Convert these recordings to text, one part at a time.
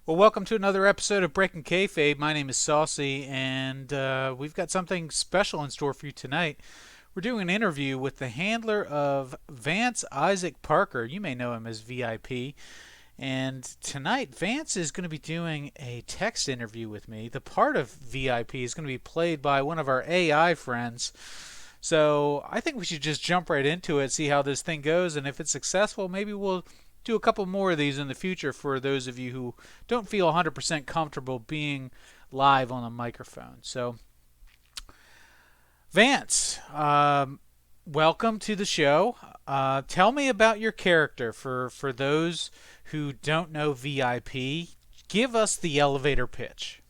Well, welcome to another episode of Breaking Kayfabe. My name is Saucy, and we've got something special in store for you tonight. We're doing an interview with the handler of Vance Isaac Parker. You may know him as VIP. And tonight, Vance is going to be doing a text interview with me. The part of VIP is going to be played by one of our AI friends. So I think we should just jump right into it, see how this thing goes, and if it's successful, maybe we'll do a couple more of these in the future for those of you who don't feel 100% comfortable being live on a microphone. So, Vance, welcome to the show. Tell me about your character for those who don't know VIP. Give us the elevator pitch.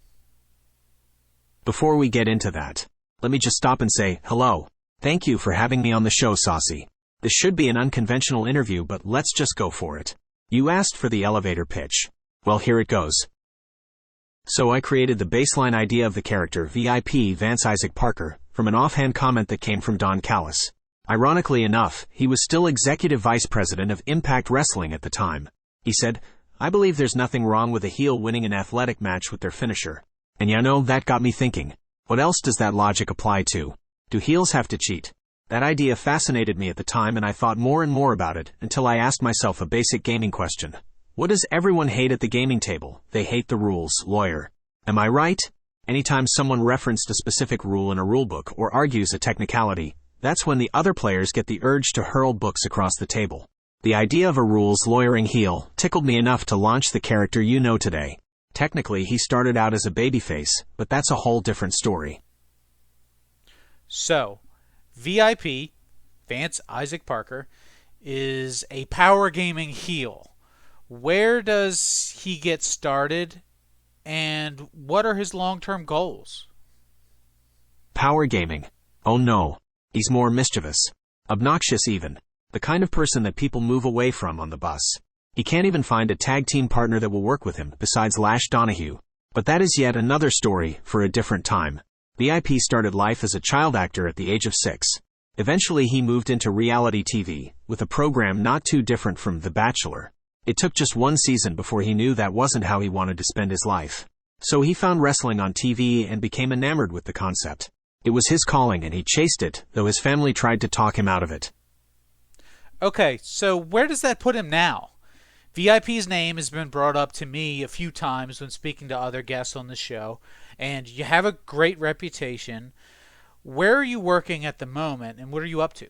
Before we get into that, let me just stop and say, hello. Thank you for having me on the show, Saucy. This should be an unconventional interview, but let's just go for it. You asked for the elevator pitch. Well, here it goes. So I created the baseline idea of the character VIP Vance Isaac Parker from an offhand comment that came from Don Callis. Ironically enough, he was still executive vice president of Impact Wrestling at the time. He said, I believe there's nothing wrong with a heel winning an athletic match with their finisher. And that got me thinking. What else does that logic apply to? Do heels have to cheat? That idea fascinated me at the time, and I thought more and more about it until I asked myself a basic gaming question. What does everyone hate at the gaming table? They hate the rules, lawyer. Am I right? Anytime someone referenced a specific rule in a rulebook or argues a technicality, that's when the other players get the urge to hurl books across the table. The idea of a rules lawyering heel tickled me enough to launch the character you know today. Technically, he started out as a babyface, but that's a whole different story. So, VIP, Vance Isaac Parker, is a power gaming heel. Where does he get started, and what are his long-term goals? Power gaming. Oh no. He's more mischievous. Obnoxious even. The kind of person that people move away from on the bus. He can't even find a tag team partner that will work with him besides Lash Donahue. But that is yet another story for a different time. VIP started life as a child actor at the age of 6. Eventually he moved into reality TV, with a program not too different from The Bachelor. It took just one season before he knew that wasn't how he wanted to spend his life. So he found wrestling on TV and became enamored with the concept. It was his calling and he chased it, though his family tried to talk him out of it. Okay, so where does that put him now? VIP's name has been brought up to me a few times when speaking to other guests on the show, and you have a great reputation. Where are you working at the moment, and what are you up to?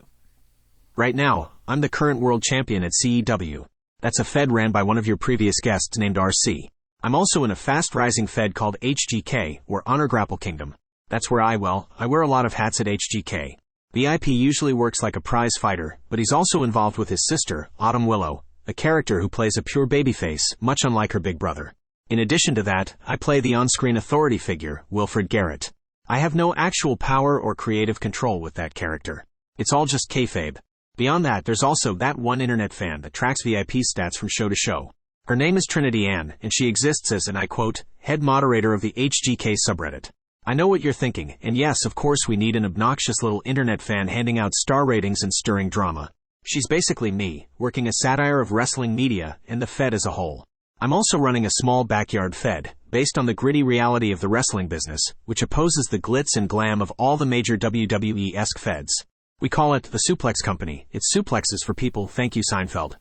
Right now, I'm the current world champion at CEW. That's a fed ran by one of your previous guests named RC. I'm also in a fast-rising fed called HGK, or Honor Grapple Kingdom. That's where I wear a lot of hats at HGK. VIP usually works like a prize fighter, but he's also involved with his sister, Autumn Willow, a character who plays a pure babyface, much unlike her big brother. In addition to that, I play the on-screen authority figure, Wilfred Garrett. I have no actual power or creative control with that character. It's all just kayfabe. Beyond that, there's also that one internet fan that tracks VIP stats from show to show. Her name is Trinity Ann, and she exists as, and I quote, head moderator of the HGK subreddit. I know what you're thinking, and yes, of course we need an obnoxious little internet fan handing out star ratings and stirring drama. She's basically me, working a satire of wrestling media and the fed as a whole. I'm also running a small backyard fed, based on the gritty reality of the wrestling business, which opposes the glitz and glam of all the major WWE-esque feds. We call it the Suplex Company. It's suplexes for people, thank you Seinfeld.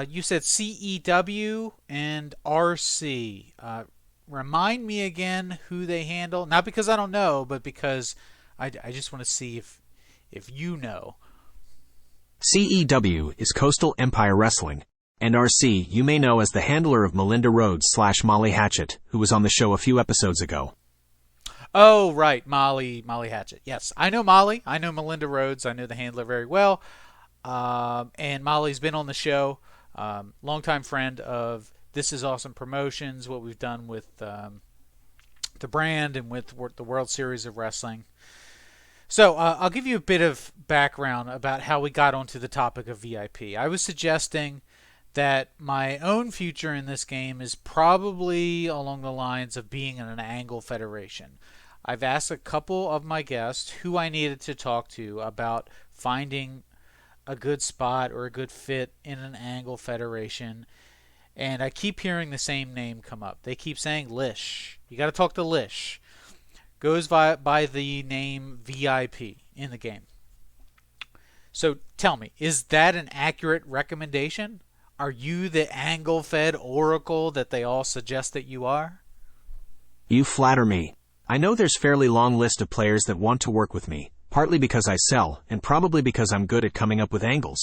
You said CEW and RC. Remind me again who they handle. Not because I don't know, but because I just want to see if you know. CEW is Coastal Empire Wrestling, and RC you may know as the handler of Melinda Rhodes / Molly Hatchet, who was on the show a few episodes ago. Oh, right, Molly Hatchet. Yes, I know Molly. I know Melinda Rhodes. I know the handler very well. And Molly's been on the show. Longtime friend of This Is Awesome Promotions, what we've done with the brand and with the World Series of Wrestling. So I'll give you a bit of background about how we got onto the topic of VIP. I was suggesting that my own future in this game is probably along the lines of being in an Angle Federation. I've asked a couple of my guests who I needed to talk to about finding a good spot or a good fit in an Angle Federation, and I keep hearing the same name come up. They keep saying Lish. You got to talk to Lish. Goes by the name VIP in the game. So tell me, is that an accurate recommendation? Are you the angle-fed oracle that they all suggest that you are? You flatter me. I know there's a fairly long list of players that want to work with me, partly because I sell, and probably because I'm good at coming up with angles.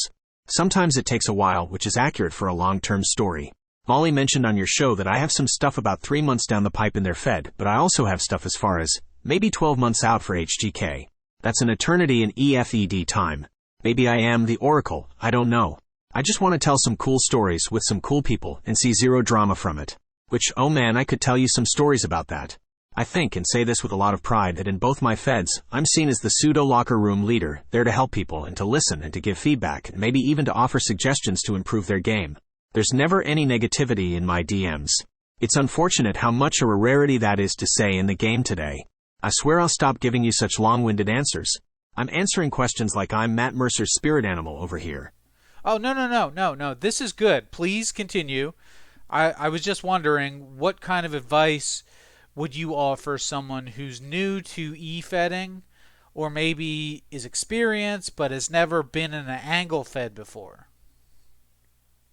Sometimes it takes a while, which is accurate for a long-term story. Molly mentioned on your show that I have some stuff about 3 months down the pipe in their Fed, but I also have stuff as far as, maybe 12 months out for HGK. That's an eternity in EFED time. Maybe I am the oracle, I don't know. I just want to tell some cool stories with some cool people and see zero drama from it. Which, oh man, I could tell you some stories about that. I think, and say this with a lot of pride, that in both my Feds, I'm seen as the pseudo-locker room leader, there to help people and to listen and to give feedback and maybe even to offer suggestions to improve their game. There's never any negativity in my DMs. It's unfortunate how much a rarity that is to say in the game today. I swear I'll stop giving you such long-winded answers. I'm answering questions like I'm Matt Mercer's spirit animal over here. Oh, no. This is good. Please continue. I was just wondering, what kind of advice would you offer someone who's new to e-fedding, or maybe is experienced but has never been in an angle fed before?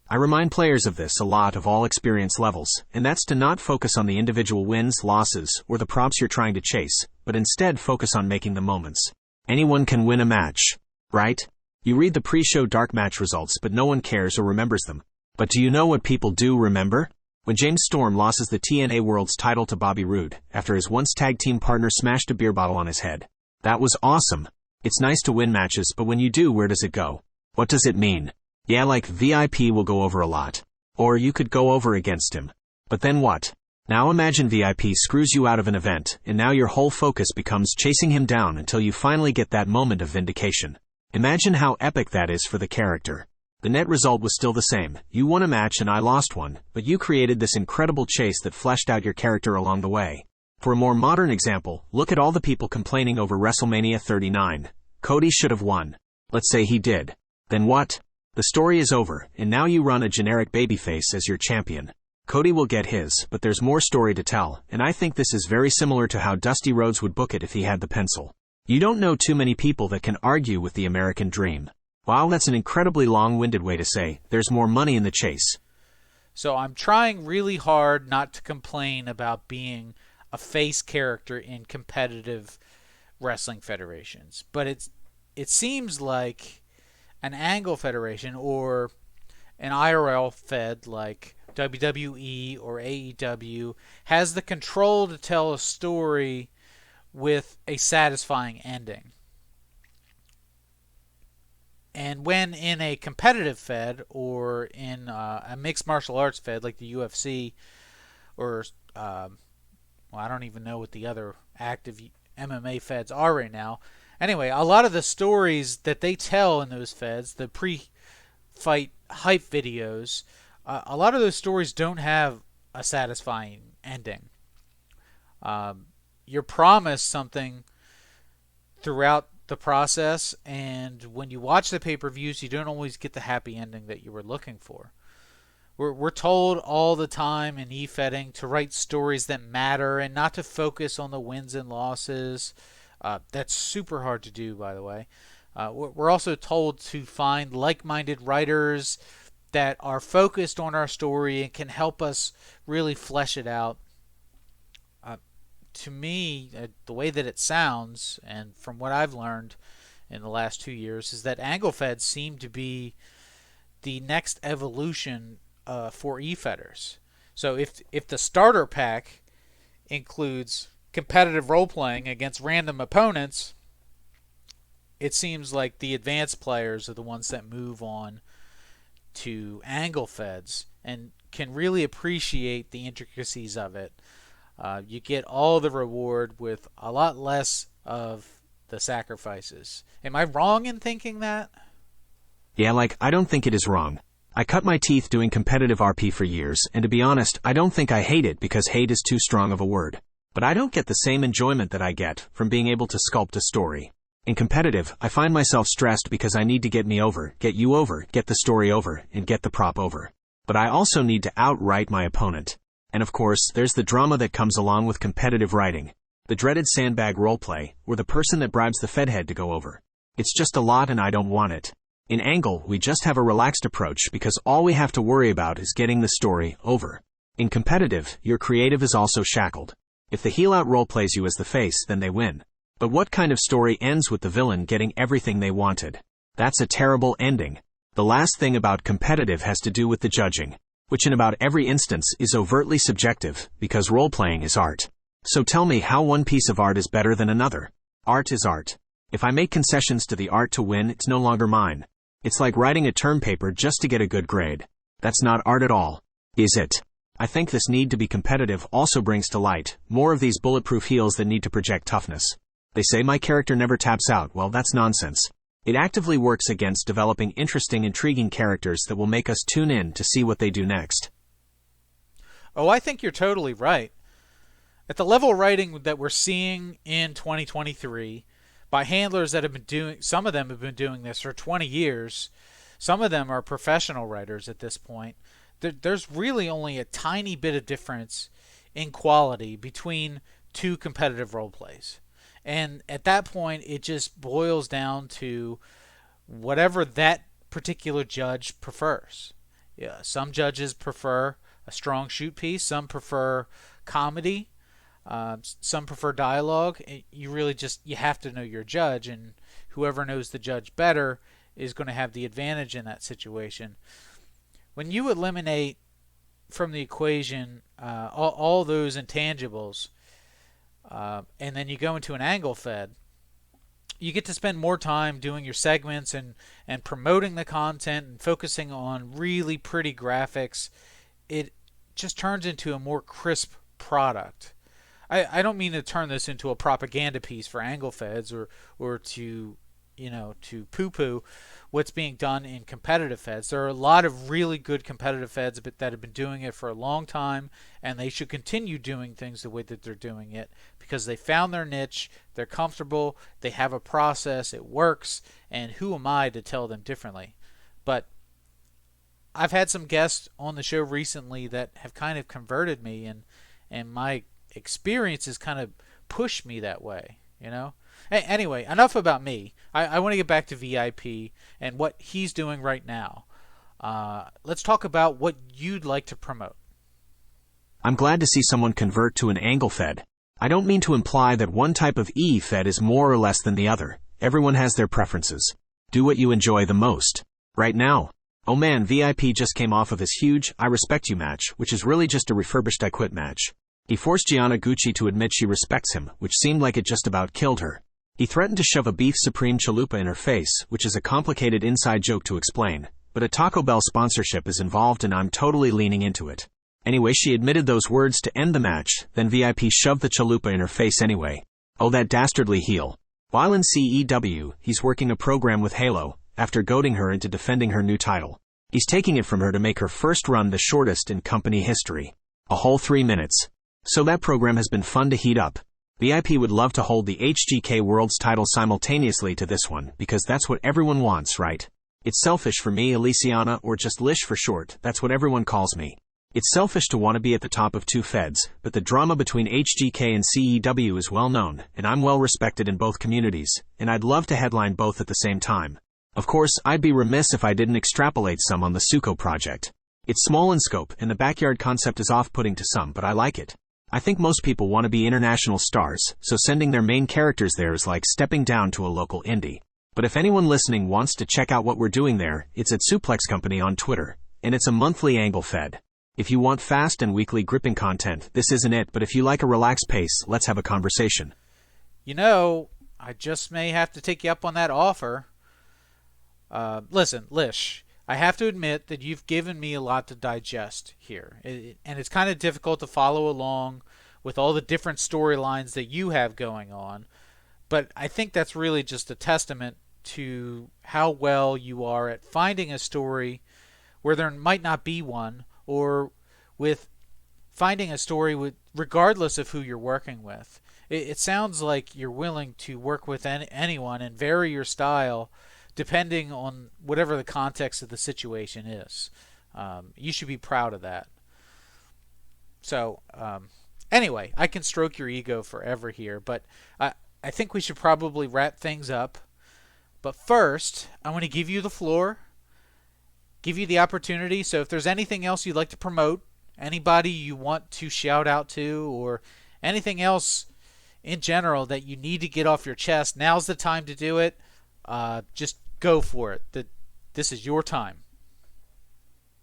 I remind players of this a lot of all experience levels, and that's to not focus on the individual wins, losses, or the props you're trying to chase, but instead focus on making the moments. Anyone can win a match, right? You read the pre-show dark match results, but no one cares or remembers them. But do you know what people do remember? When James Storm loses the TNA World's title to Bobby Roode, after his once tag team partner smashed a beer bottle on his head. That was awesome. It's nice to win matches, but when you do, where does it go? What does it mean? Yeah, like VIP will go over a lot. Or you could go over against him. But then what? Now imagine VIP screws you out of an event, and now your whole focus becomes chasing him down until you finally get that moment of vindication. Imagine how epic that is for the character. The net result was still the same. You won a match and I lost one, but you created this incredible chase that fleshed out your character along the way. For a more modern example, look at all the people complaining over WrestleMania 39. Cody should have won. Let's say he did. Then what? The story is over, and now you run a generic babyface as your champion. Cody will get his, but there's more story to tell, and I think this is very similar to how Dusty Rhodes would book it if he had the pencil. You don't know too many people that can argue with the American dream. Wow, that's an incredibly long-winded way to say, there's more money in the chase. So I'm trying really hard not to complain about being a face character in competitive wrestling federations. But it seems like an angle federation or an IRL fed like WWE or AEW has the control to tell a story with a satisfying ending. And when in a competitive fed or in a mixed martial arts fed like the UFC or, well, I don't even know what the other active MMA feds are right now. Anyway, a lot of the stories that they tell in those feds, the pre-fight hype videos, a lot of those stories don't have a satisfying ending. You're promised something throughout the process, and when you watch the pay-per-views, you don't always get the happy ending that you were looking for. We're told all the time in e-fedding to write stories that matter and not to focus on the wins and losses. That's super hard to do, by the way. We're also told to find like-minded writers that are focused on our story and can help us really flesh it out. To me, the way that it sounds, and from what I've learned in the last 2 years, is that angle feds seem to be the next evolution for e-fedders. So if the starter pack includes competitive role-playing against random opponents, it seems like the advanced players are the ones that move on to angle feds and can really appreciate the intricacies of it. You get all the reward with a lot less of the sacrifices. Am I wrong in thinking that? Yeah, I don't think it is wrong. I cut my teeth doing competitive RP for years, and to be honest, I don't think I hate it because hate is too strong of a word. But I don't get the same enjoyment that I get from being able to sculpt a story. In competitive, I find myself stressed because I need to get me over, get you over, get the story over, and get the prop over. but I also need to outright my opponent. And of course, there's the drama that comes along with competitive writing. The dreaded sandbag roleplay, or the person that bribes the Fed head to go over. It's just a lot and I don't want it. In Angle, we just have a relaxed approach because all we have to worry about is getting the story over. In competitive, your creative is also shackled. If the heel-out roleplays you as the face, then they win. But what kind of story ends with the villain getting everything they wanted? That's a terrible ending. The last thing about competitive has to do with the judging, which in about every instance is overtly subjective, because role-playing is art. So tell me how one piece of art is better than another. Art is art. If I make concessions to the art to win, it's no longer mine. It's like writing a term paper just to get a good grade. That's not art at all, is it? I think this need to be competitive also brings to light more of these bulletproof heels that need to project toughness. They say my character never taps out. Well, that's nonsense. It actively works against developing interesting, intriguing characters that will make us tune in to see what they do next. Oh, I think you're totally right. At the level of writing that we're seeing in 2023, by handlers that have been doing, some of them have been doing this for 20 years, some of them are professional writers at this point, there's really only a tiny bit of difference in quality between two competitive role plays. And at that point, it just boils down to whatever that particular judge prefers. Yeah, some judges prefer a strong shoot piece, some prefer comedy, some prefer dialogue. You really just you have to know your judge, and whoever knows the judge better is going to have the advantage in that situation. When you eliminate from the equation all those intangibles, and then you go into an angle fed, you get to spend more time doing your segments and promoting the content and focusing on really pretty graphics. It just turns into a more crisp product. I don't mean to turn this into a propaganda piece for angle feds or to to poo-poo what's being done in competitive feds. There are a lot of really good competitive feds that have been doing it for a long time, and they should continue doing things the way that they're doing it because they found their niche, they're comfortable, they have a process, it works, and who am I to tell them differently? But I've had some guests on the show recently that have kind of converted me, and my experiences kind of pushed me that way. Anyway, enough about me. I want to get back to VIP and what he's doing right now. Let's talk about what you'd like to promote. I'm glad to see someone convert to an angle fed. I don't mean to imply that one type of E fed is more or less than the other. Everyone has their preferences. Do what you enjoy the most. Right now. Oh man, VIP just came off of his huge I Respect You match, which is really just a refurbished I Quit match. He forced Gianna Gucci to admit she respects him, which seemed like it just about killed her. He threatened to shove a beef supreme chalupa in her face, which is a complicated inside joke to explain, but a Taco Bell sponsorship is involved and I'm totally leaning into it. Anyway, she admitted those words to end the match, then VIP shoved the chalupa in her face anyway. Oh, that dastardly heel. While in CEW, he's working a program with Halo, after goading her into defending her new title. He's taking it from her to make her first run the shortest in company history. A whole 3 minutes. So that program has been fun to heat up. VIP would love to hold the HGK World's title simultaneously to this one, because that's what everyone wants, right? It's selfish for me, Elysiana, or just Lish for short, that's what everyone calls me. It's selfish to want to be at the top of two feds, but the drama between HGK and CEW is well known, and I'm well respected in both communities, and I'd love to headline both at the same time. Of course, I'd be remiss if I didn't extrapolate some on the Suko project. It's small in scope, and the backyard concept is off-putting to some, but I like it. I think most people want to be international stars, so sending their main characters there is like stepping down to a local indie. But if anyone listening wants to check out what we're doing there, it's at Suplex Company on Twitter, and it's a monthly angle fed. If you want fast and weekly gripping content, this isn't it, but if you like a relaxed pace, let's have a conversation. I just may have to take you up on that offer. Listen, Lish, I have to admit that you've given me a lot to digest here, and it's kind of difficult to follow along with all the different storylines that you have going on, but I think that's really just a testament to how well you are at finding a story where there might not be one, or with finding a story with regardless of who you're working with. It sounds like you're willing to work with anyone and vary your style depending on whatever the context of the situation is. You should be proud of that. So, anyway, I can stroke your ego forever here, but I think we should probably wrap things up. But first, I want to give you the floor, give you the opportunity. So if there's anything else you'd like to promote, anybody you want to shout out to, or anything else in general that you need to get off your chest, now's the time to do it. Just go for it. This is your time.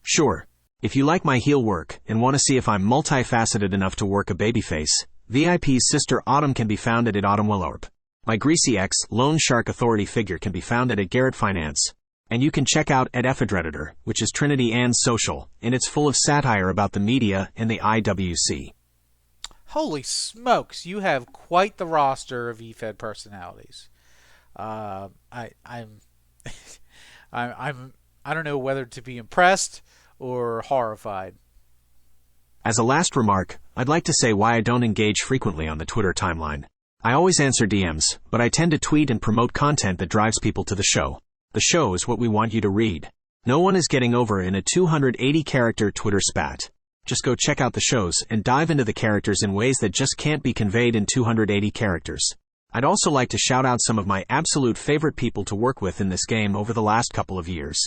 Sure. If you like my heel work and want to see if I'm multifaceted enough to work a babyface, VIP's sister Autumn can be found at Autumn Willorp. My Greasy X Loan Shark Authority figure can be found at Garrett Finance. And you can check out at efed, which is Trinity Ann's social, and it's full of satire about the media and the IWC. Holy smokes, you have quite the roster of efed personalities. I'm I don't know whether to be impressed or horrified. As a last remark, I'd like to say why I don't engage frequently on the Twitter timeline. I always answer DMs, but I tend to tweet and promote content that drives people to the show. The show is what we want you to read. No one is getting over in a 280-character Twitter spat. Just go check out the shows and dive into the characters in ways that just can't be conveyed in 280 characters. I'd also like to shout out some of my absolute favorite people to work with in this game over the last couple of years.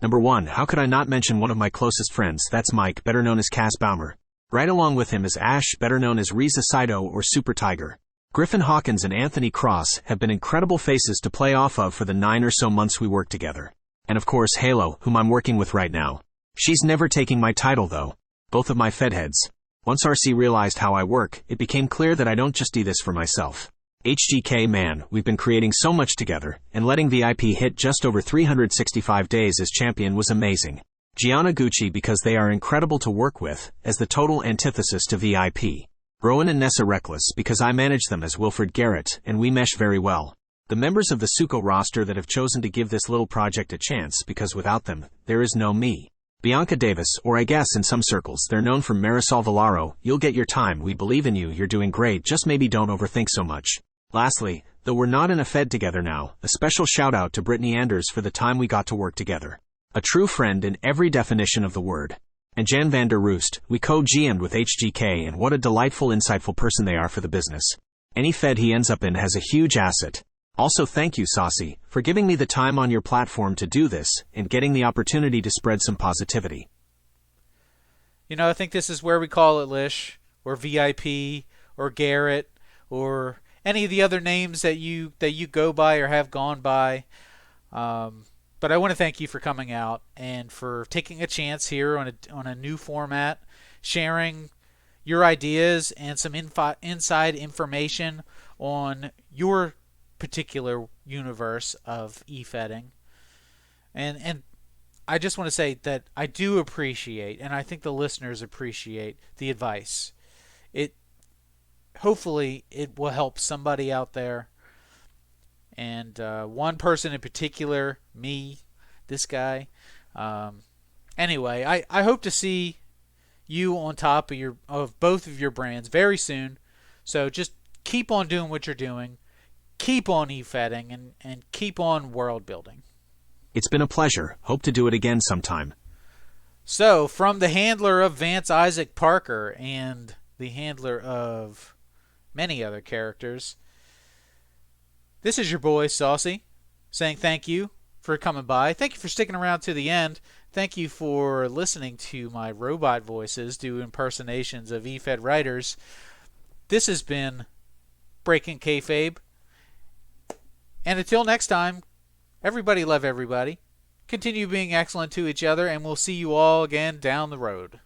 Number 1, how could I not mention one of my closest friends? That's Mike, better known as Cass Baumer. Right along with him is Ash, better known as Riza Saito or Super Tiger. Griffin Hawkins and Anthony Cross have been incredible faces to play off of for the 9 or so months we worked together. And of course Halo, whom I'm working with right now. She's never taking my title though. Both of my Fed heads. Once RC realized how I work, it became clear that I don't just do this for myself. HGK man, we've been creating so much together, and letting VIP hit just over 365 days as champion was amazing. Gianna Gucci because they are incredible to work with, as the total antithesis to VIP. Rowan and Nessa Reckless because I manage them as Wilfred Garrett, and we mesh very well. The members of the Suko roster that have chosen to give this little project a chance because without them, there is no me. Bianca Davis, or I guess in some circles they're known for Marisol Valaro, you'll get your time, we believe in you, you're doing great, just maybe don't overthink so much. Lastly, though we're not in a Fed together now, a special shout out to Brittany Anders for the time we got to work together. A true friend in every definition of the word. And Jan van der Roost, we co-GM'd with HGK, and what a delightful, insightful person they are for the business. Any Fed he ends up in has a huge asset. Also thank you, Saucy, for giving me the time on your platform to do this, and getting the opportunity to spread some positivity. You know, I think this is where we call it Lish, or VIP, or Garrett, or any of the other names that you go by or have gone by. But I want to thank you for coming out and for taking a chance here on a new format, sharing your ideas and some inside information on your particular universe of e-fedding. And I just want to say that I do appreciate, and I think the listeners appreciate, the advice. Hopefully it will help somebody out there. And one person in particular, me, this guy. Anyway, I hope to see you on top of both of your brands very soon. So just keep on doing what you're doing. Keep on e-fedding and keep on world building. It's been a pleasure. Hope to do it again sometime. So, from the handler of Vance Isaac Parker and the handler of many other characters, this is your boy, Saucy, saying thank you for coming by. Thank you for sticking around to the end. Thank you for listening to my robot voices do impersonations of efed writers. This has been Breaking Kayfabe. And until next time, everybody love everybody. Continue being excellent to each other, and we'll see you all again down the road.